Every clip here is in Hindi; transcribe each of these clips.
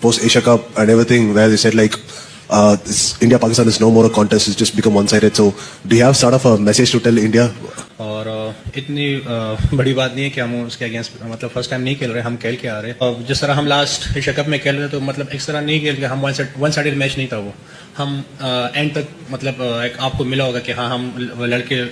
post Asia Cup and everything, where they said like India-Pakistan is no more a contest; it's just become one-sided. So, do you have sort of a message to tell India? और इतनी बड़ी बात नहीं है कि हम उसके अगेंस्ट मतलब फर्स्ट टाइम नहीं खेल रहे, हम खेल के आ रहे हैं। और जिस तरह हम लास्ट एशिया कप में खेल रहे तो मतलब इस तरह नहीं खेल के हम वन साइडेड मैच नहीं था वो। हम एंड तक मतलब एक आपको मिला होगा कि हाँ हम लड़के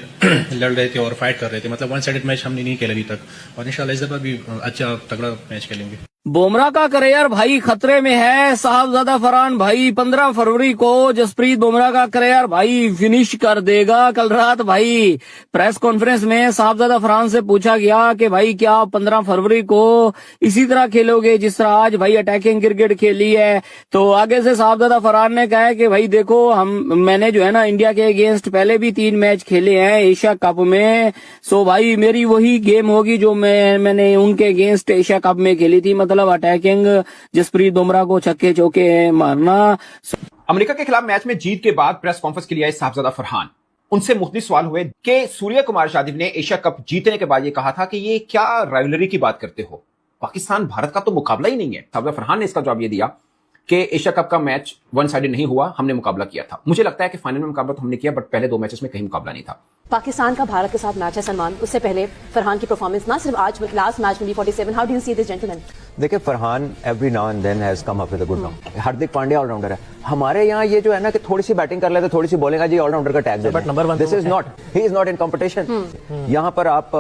लड़ रहे थे और फाइट कर रहे थे, मतलब वन साइडेड मैच हमने नहीं खेला अभी तक, और इंशाल्लाह इस दफा भी अच्छा तगड़ा मैच खेलेंगे। बुमराह का करियर भाई खतरे में है। साहबजादा फरहान भाई 15 फरवरी को जसप्रीत बुमराह का करियर भाई फिनिश कर देगा। कल रात भाई प्रेस कॉन्फ्रेंस में साहबजादा फरहान से पूछा गया कि भाई क्या आप 15 फरवरी को इसी तरह खेलोगे जिस तरह आज भाई अटैकिंग क्रिकेट खेली है? तो आगे से साहबजादा फरहान ने कहा कि भाई देखो मैंने जो है ना इंडिया के अगेंस्ट पहले भी 3 मैच खेले हैं एशिया कप में, सो भाई मेरी वही गेम होगी जो मैंने उनके अगेंस्ट एशिया कप में खेली थी, मतलब अटैकिंग जसप्रीत बुमराह को छक्के चौके मारना। अमेरिका के खिलाफ मैच में जीत के बाद प्रेस कॉन्फ्रेंस के लिए आए साहबजादा फरहान। उनसे मुख्तलिफ सवाल हुए कि सूर्य कुमार यादव ने एशिया कप जीतने के बाद ये कहा था कि ये क्या राइवलरी की बात करते हो, पाकिस्तान भारत का तो मुकाबला ही नहीं है। साहबजादा फरहान ने इसका जवाब ये दिया कि एशिया कप का मैच वन साइडेड नहीं हुआ, हमने मुकाबला किया था। मुझे लगता है कि फाइनल में मुकाबला तो हमने किया, बट पहले 2 मैचेस में कहीं मुकाबला नहीं था। पाकिस्तान का भारत के साथ मैच है सलमान, उससे पहले फरहान की परफॉर्मेंस ना सिर्फ आज लास्ट मैच में भी 47, how do you see this gentleman? देखिए Farhan every now and then has come up with a good round. Hardik Pandya allrounder है। हमारे यहाँ ये जो है ना कि थोड़ी सी बैटिंग कर लेते थोड़ी सी बॉलिंग जी ऑलराउंडर का टैग देते हैं। This is not, he is not in competition. यहाँ पर आप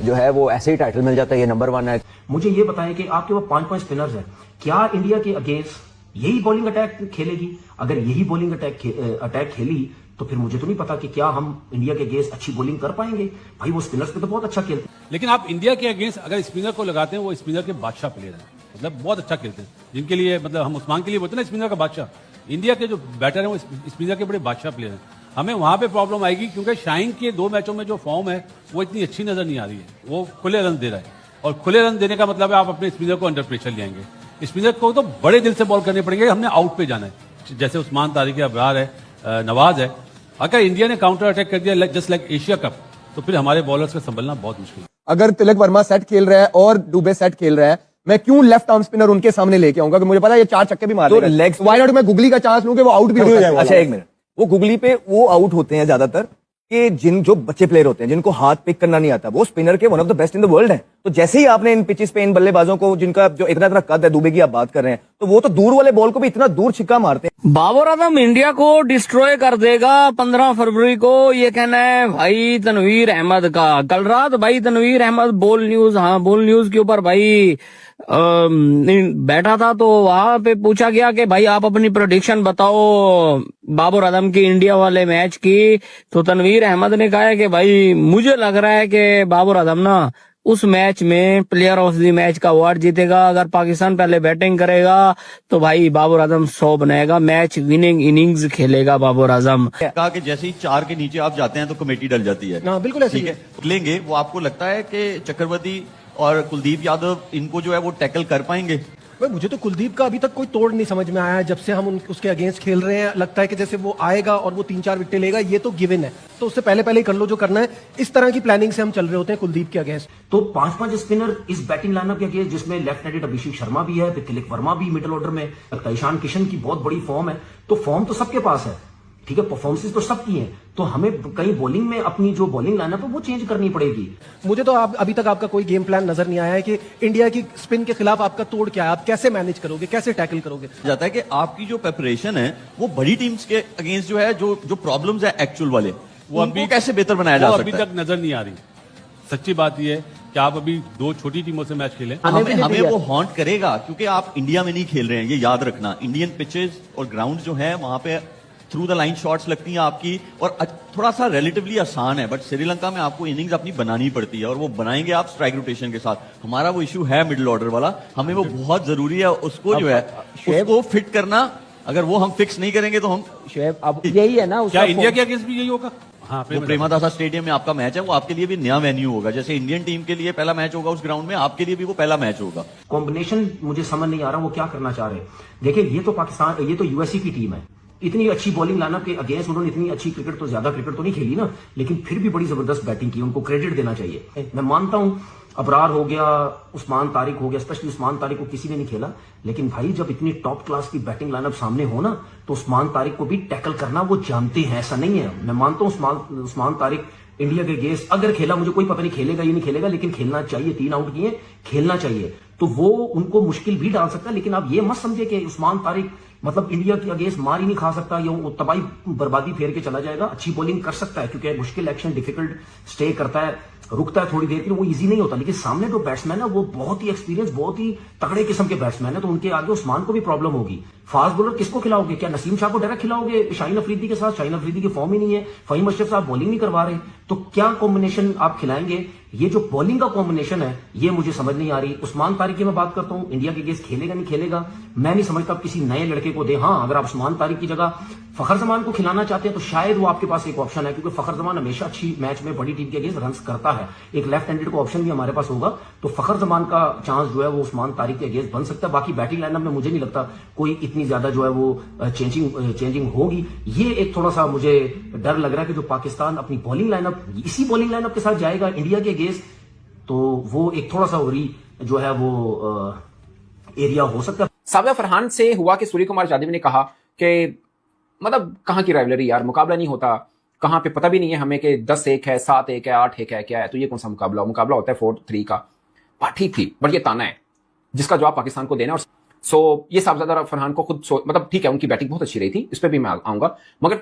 जो है वो ऐसे ही टाइटल मिल जाता है, ये नंबर 1 है। मुझे ये बताएं कि आपके वो 5 स्पिनर्स हैं, क्या इंडिया के अगेंस्ट यही बॉलिंग अटैक खेलेगी? अगर यही बॉलिंग अटैक खेली तो फिर मुझे तो नहीं पता कि क्या हम इंडिया के अगेंस्ट अच्छी बॉलिंग कर पाएंगे। भाई वो स्पिनर्स पे तो बहुत अच्छा खेलते हैं, लेकिन आप इंडिया के अगेंस्ट अगर स्पिनर को लगाते हैं वो स्पिनर के बादशाह प्लेयर हैं, मतलब बहुत अच्छा खेलते हैं, जिनके लिए मतलब हम उस्मान के लिए बोलते हैं ना स्पिनर का बादशाह। इंडिया के जो बैटर हैं वो स्पिनर के बड़े बादशाह प्लेयर हैं। हमें वहां पे प्रॉब्लम आएगी क्योंकि शाहीन के 2 मैचों में जो फॉर्म है वो इतनी अच्छी नजर नहीं आ रही है। वो खुले रन दे रहा है, और खुले रन देने का मतलब है आप अपने स्पिनर को अंडर प्रेशर ले आएंगे। स्पिनर को तो बड़े दिल से बॉल करने पड़ेंगे, हमने आउट पे जाना है, जैसे उस्मान तारिक है, अबरार है, नवाज है। अगर इंडिया ने काउंटर अटैक कर दिया जस्ट लाइक एशिया कप, तो फिर हमारे बॉलर्स का संभलना बहुत मुश्किल है। अगर तिलक वर्मा सेट खेल रहा है और दुबे सेट खेल रहा है, मैं क्यों लेफ्ट आर्म स्पिनर उनके सामने लेके आऊंगा? मुझे पता है ये 4 छक्के भी मार तो देगा। व्हाई नॉट मैं गुगली का चांस लूं कि वो आउट भी हो जाए। अच्छा एक मिनट, वो गुगली पे वो आउट होते हैं ज्यादातर कि जो बच्चे प्लेयर होते हैं जिनको हाथ पिक करना नहीं आता, वो स्पिनर के one of the best in the world है। तो जैसे ही आपने इन पिचेस पे इन बल्लेबाजों को जिनका जो इतना कद है, दुबे की आप बात कर रहे हैं, तो वो तो दूर वाले बॉल को भी इतना दूर छिक्का मारते हैं। बाबर आजम इंडिया को डिस्ट्रॉय कर देगा 15 फरवरी को, ये कहना है भाई तनवीर अहमद का। कल रात भाई तनवीर अहमद बोल न्यूज के ऊपर भाई बैठा था, तो वहां पे पूछा गया कि भाई आप अपनी प्रेडिक्शन बताओ बाबर आजम की इंडिया वाले मैच की। तो तनवीर अहमद ने कहा है कि भाई मुझे लग रहा है कि बाबर आजम ना उस मैच में प्लेयर ऑफ द मैच का अवार्ड जीतेगा। अगर पाकिस्तान पहले बैटिंग करेगा तो भाई बाबर आजम 100 बनाएगा, मैच विनिंग इनिंग्स खेलेगा बाबर आजम। कहा कि जैसे ही 4 के नीचे आप जाते हैं तो कमेटी डल जाती है। बिल्कुल ऐसे ठीक है, लेंगे वो आपको लगता है कि चक्रवर्ती और कुलदीप यादव इनको जो है वो टैकल कर पाएंगे? मुझे तो कुलदीप का अभी तक कोई तोड़ नहीं समझ में आया है। जब से हम उसके अगेंस्ट खेल रहे हैं लगता है कि जैसे वो आएगा और वो 3-4 विकेट लेगा, ये तो गिवन है, तो उससे पहले ही कर लो जो करना है। इस तरह की प्लानिंग से हम चल रहे होते हैं कुलदीप के अगेंस्ट। तो 5 स्पिनर इस बैटिंग लाइनअप के अगेंस्ट, जिसमें लेफ्ट हैंडेड अभिषेक शर्मा भी है, फिर तिलक वर्मा भी मिडिल ऑर्डर में, ईशान किशन की बहुत बड़ी फॉर्म है, तो फॉर्म तो सबके पास है, ठीक है, परफॉर्मेंसेस तो सबकी हैं, तो हमें कहीं बॉलिंग में अपनी जो बॉलिंग लाइनअप है वो चेंज करनी पड़ेगी। मुझे तो अभी तक आपका कोई गेम प्लान नजर नहीं आया है कि इंडिया की स्पिन के खिलाफ आपका तोड़ क्या है, आप कैसे मैनेज करोगे, कैसे टैकल करोगे। जाता है कि आपकी जो प्रिपरेशन है वो बड़ी टीम्स के अगेंस्ट जो है जो प्रॉब्लम्स है एक्चुअल वाले, वो अभी कैसे बेहतर बनाया जा सकता है? अभी तक नजर नहीं आ रही। सच्ची बात यह है कि आप अभी 2 छोटी टीमों से मैच खेलें, हमें वो हॉन्ट करेगा, क्योंकि आप इंडिया में नहीं खेल रहे हैं, ये याद रखना। इंडियन पिचेस और ग्राउंड जो है वहां पे थ्रू द लाइन शॉट्स लगती हैं आपकी, और थोड़ा सा रिलेटिवली आसान है, बट श्रीलंका में आपको इनिंग्स अपनी बनानी पड़ती है, और वो बनाएंगे आप स्ट्राइक रोटेशन के साथ। हमारा वो इशू है मिडिल ऑर्डर वाला, हमें वो बहुत जरूरी है, उसको जो है उसको फिट करना। अगर वो हम फिक्स नहीं करेंगे तो हम अब यही है ना, क्या इंडिया के अगेंस्ट भी यही होगा? हाँ, वो प्रेमादासा स्टेडियम में आपका मैच है, वो आपके लिए भी नया वेन्यू होगा। जैसे इंडियन टीम के लिए पहला मैच होगा उस ग्राउंड में, आपके लिए भी वो पहला मैच होगा। कॉम्बिनेशन मुझे समझ नहीं आ रहा वो क्या करना चाह रहे हैं। देखिए ये तो पाकिस्तान, ये तो यूएसए की टीम है, इतनी अच्छी बॉलिंग लाइनअप के अगेंस्ट उन्होंने इतनी अच्छी ज्यादा क्रिकेट तो नहीं खेली ना, लेकिन फिर भी बड़ी जबरदस्त बैटिंग की, उनको क्रेडिट देना चाहिए। मैं मानता हूं अबरार हो गया, उस्मान तारिक हो गया, स्पेशली उस्मान तारिक को किसी ने नहीं खेला, लेकिन भाई जब इतनी टॉप क्लास की बैटिंग लाइनअप सामने हो ना, तो उस्मान तारिक को भी टैकल करना वो जानते हैं, ऐसा नहीं है। मैं मानता हूं उस्मान तारिक इंडिया के अगेंस्ट अगर खेला, मुझे कोई पता नहीं खेलेगा या नहीं खेलेगा, लेकिन खेलना चाहिए, 3 आउट किए, खेलना चाहिए, तो वो उनको मुश्किल भी डाल सकता है। लेकिन आप ये मत समझे कि उस्मान तारिक मतलब इंडिया के अगेंस्ट मार ही नहीं खा सकता या वो तबाही बर्बादी फेर के चला जाएगा। अच्छी बॉलिंग कर सकता है क्योंकि मुश्किल एक्शन डिफिकल्ट स्टे करता है, रुकता है थोड़ी देर के लिए, वो इजी नहीं होता। लेकिन सामने जो बैट्समैन है वो बहुत ही एक्सपीरियंस, बहुत ही तगड़े किस्म के बैट्समैन है, तो उनके आगे उस्मान को भी प्रॉब्लम होगी। फास्ट बॉलर किसको खिलाओगे? क्या नसीम शाह को डायरेक्ट खिलाओगे शाहीन अफरीदी के साथ? शाहीन अफरीदी की फॉर्म ही नहीं है, फहीम अशरफ साहब बॉलिंग नहीं करवा रहे, तो क्या कॉम्बिनेशन आप खिलाएंगे? ये जो बॉलिंग का कॉम्बिनेशन है ये मुझे समझ नहीं आ रही। उस्मान तारिक की मैं बात करता हूं, इंडिया के अगेंस्ट खेलेगा नहीं खेलेगा, मैं नहीं समझता आप किसी नए लड़के को दे। हाँ, अगर आप उस्मान तारिक की जगह फखर जमान को खिलाना चाहते हैं तो शायद वो आपके पास एक ऑप्शन है, क्योंकि फखर जमान हमेशा अच्छी मैच में बड़ी टीम के अगेंस्ट रन करता है। एक लेफ्ट हैंडेड को ऑप्शन भी हमारे पास होगा, तो फखर जमान का चांस जो है वो उस्मान तारिक के अगेंस्ट बन सकता है। बाकी बैटिंग लाइनअप में मुझे नहीं लगता कोई इतनी ज्यादा जो है वो चेंजिंग होगी। ये एक थोड़ा सा मुझे डर लग रहा है कि जो पाकिस्तान अपनी बॉलिंग लाइनअप इसी बॉलिंग लाइनअप के साथ जाएगा इंडिया के अगेंस्ट, तो वो एक थोड़ा सा वरी जो है वो एरिया हो सकता है। साबजा फरहान से हुआ कि सूर्य कुमार यादव ने कहा कि मतलब कहां की राइवलरी यार, मुकाबला नहीं होता, कहां पे पता भी नहीं है हमें कि 10-1 है, 7-1 है, 8-1 है, क्या है, तो ये कौन सा मुकाबला होता है 4-3 का। बात ठीक थी, बट ये ताना है जिसका जवाब पाकिस्तान को देना। और सो ये साबजा फरहान को खुद मतलब ठीक है, उनकी बैटिंग बहुत अच्छी रही थी, इस पर भी मैं आऊंगा, मगर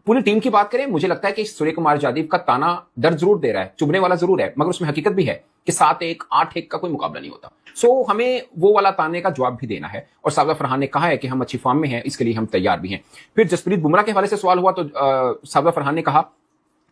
पूरी टीम की बात करें, मुझे लगता है कि सूर्य कुमार यादव का ताना दर्द जरूर दे रहा है, चुभने वाला जरूर है, मगर उसमें हकीकत भी है कि 7-1, 8-1 का कोई मुकाबला नहीं होता। सो हमें वो वाला ताने का जवाब भी देना है। और साबजा फरहान ने कहा है कि हम अच्छी फॉर्म में हैं, इसके लिए हम तैयार भी हैं। फिर जसप्रीत बुमराह के हवाले से सवाल हुआ तो साबजा फरहान ने कहा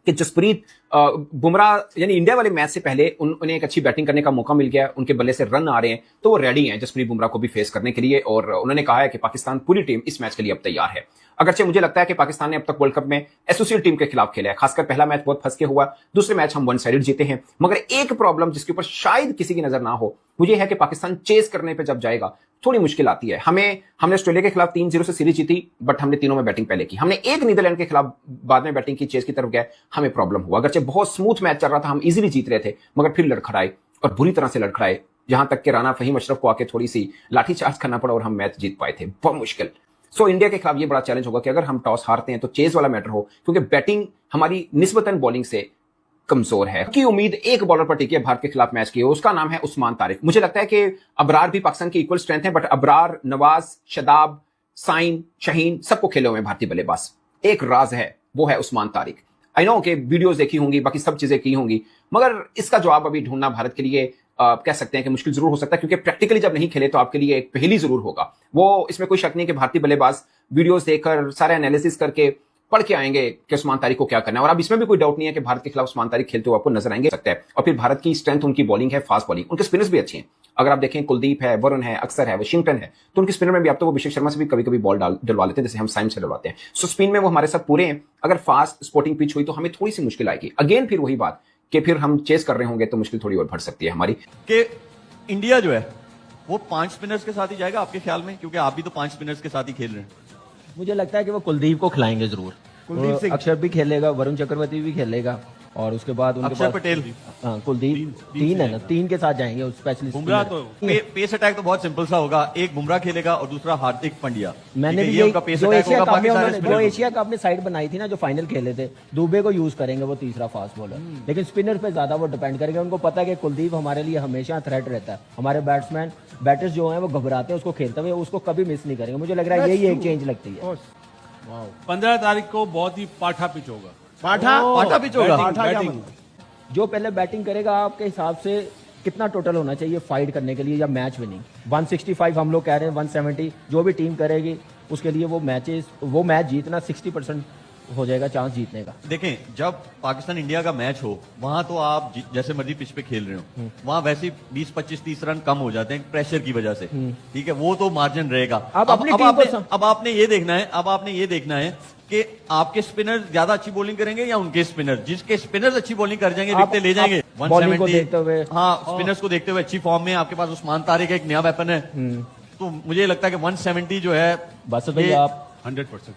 कि जसप्रीत बुमराह यानी इंडिया वाले मैच से पहले उन्हें एक अच्छी बैटिंग करने का मौका मिल गया, उनके बल्ले से रन आ रहे हैं, तो वो रेडी हैं जसप्रीत बुमराह को भी फेस करने के लिए। और उन्होंने कहा है कि पाकिस्तान पूरी टीम इस मैच के लिए अब तैयार है। अगरचे मुझे लगता है कि पाकिस्तान ने अब तक वर्ल्ड कप में एसोसिएट टीम के खिलाफ खेला है, खासकर पहला मैच बहुत फंस के हुआ, दूसरे मैच हम 1 साइडेड जीते हैं। मगर एक प्रॉब्लम जिसके ऊपर शायद किसी की नजर ना हो, मुझे है कि पाकिस्तान चेस करने पे जब जाएगा थोड़ी मुश्किल आती है। हमने ऑस्ट्रेलिया के खिलाफ 3-0 से सीरीज जीती, बट हमने तीनों में बैटिंग पहले की। हमने एक नीदरलैंड के खिलाफ बाद में बैटिंग की, चेस की तरफ गए, हमें प्रॉब्लम हुआ। अगरचे बहुत स्मूथ मैच चल रहा था, हम इजीली जीत रहे थे, मगर फिर लड़खड़ाए और बुरी तरह से लड़खड़ाए, जहां तक कि राना फहीम अशरफ को आके थोड़ी सी लाठीचार्ज करना पड़ा और हम मैच जीत पाए थे, बहुत मुश्किल। सो इंडिया के खिलाफ ये बड़ा चैलेंज होगा कि अगर हम टॉस हारते हैं तो चेज वाला मैटर हो, क्योंकि बैटिंग हमारी निस्बतन बॉलिंग से कमजोर है। की उम्मीद एक बॉलर पर टिकी है भारत के खिलाफ मैच की, उसका नाम है उस्मान तारिक। मुझे लगता है कि अबरार भी पाकिस्तान की इक्वल स्ट्रेंथ है, बट अबरार, नवाज, शदाब, साइम, शाहीन सबको खेले हुए भारतीय बल्लेबाज। एक राज है, वो है उस्मान तारिक। आई नो कि वीडियोस देखी होंगी, बाकी सब चीजें की होंगी, मगर इसका जवाब अभी ढूंढना भारत के लिए कह सकते हैं कि मुश्किल जरूर हो सकता है, क्योंकि प्रैक्टिकली जब नहीं खेले तो आपके लिए एक पहेली जरूर होगा। वो इसमें कोई शक नहीं कि भारतीय बल्लेबाज वीडियोस देखकर सारे एनालिसिस करके पढ़ के आएंगे कि उस्मान तारिक को क्या करना है। और अब इसमें भी कोई डाउट नहीं है कि भारत के खिलाफ उस्मान तारिक खेलते हुए आपको नजर आएंगे सकता है। और फिर भारत की स्ट्रेंथ उनकी बॉलिंग है, फास्ट बॉलिंग, उनके स्पिनर्स भी अच्छे हैं। अगर आप देखें कुलदीप है, वरुण है, अक्सर है, वाशिंगटन है, तो उनके स्पिनर में भी आप तो वो अभिषेक शर्मा से भी कभी कभी बॉल डलवा लेते हैं, जैसे हम साइम से डलवाते हैं। सो स्पिन में वो हमारे साथ पूरे हैं। अगर फास्ट स्पोर्टिंग पिच हुई तो हमें थोड़ी सी मुश्किल आएगी। अगेन फिर वही बात कि फिर हम चेस कर रहे होंगे तो मुश्किल थोड़ी और बढ़ सकती है हमारी। कि इंडिया जो है वो 5 स्पिनर्स के साथ ही जाएगा आपके ख्याल में, क्योंकि आप भी तो 5 स्पिनर्स के साथ ही खेल रहे हैं। मुझे लगता है कि वो कुलदीप को खिलाएंगे जरूर, अक्षर भी खेलेगा, वरुण चक्रवर्ती भी खेलेगा, और उसके बाद उनके अक्षर पटेल, हाँ कुलदीप, तीन है ना, 3 के साथ जाएंगे स्पेशलिस्ट। बुमराह तो पेस अटैक तो बहुत सिंपल सा होगा, एक बुमराह खेलेगा और दूसरा हार्दिक पांड्या। मैंने भी जो एशिया कप में साइड बनाई थी ना, जो फाइनल खेले थे, दुबे को यूज करेंगे वो तीसरा फास्ट बॉलर, लेकिन स्पिनर पे ज्यादा वो डिपेंड करेंगे। उनको पता है कि कुलदीप हमारे लिए हमेशा थ्रेट रहता है, हमारे बैटर्स जो हैं वो घबराते हैं उसको खेलते हुए, उसको कभी मिस नहीं करेंगे। मुझे लग रहा है यही एक चेंज लगती है। 15 तारीख को बहुत ही पाठा पिच होगा। पाठा पिच होगा। जो पहले बैटिंग करेगा, आपके हिसाब से कितना टोटल होना चाहिए फाइट करने के लिए या मैच विनिंग? 165 हम लोग कह रहे हैं, 170 जो भी टीम करेगी उसके लिए वो मैच जीतना 60% हो जाएगा चांस जीतने का। देखें, जब पाकिस्तान इंडिया का मैच हो वहां तो आप जैसे मर्जी पिच पे खेल रहे हो, वहां वैसे ही 20, 25, 30 रन कम हो जाते हैं प्रेशर की वजह से, ठीक है, वो तो मार्जिन रहेगा। अब आपने ये देखना है कि आपके स्पिनर ज्यादा अच्छी बॉलिंग करेंगे या उनके स्पिनर। जिसके स्पिनर्स अच्छी बॉलिंग कर जाएंगे, विकेट ले जाएंगे 170। हाँ, स्पिनर्स को देखते हुए अच्छी फॉर्म में आपके पास उस्मान तारिक एक नया वेपन है, तो मुझे लगता है कि 170 जो है बस भाई आप 100%।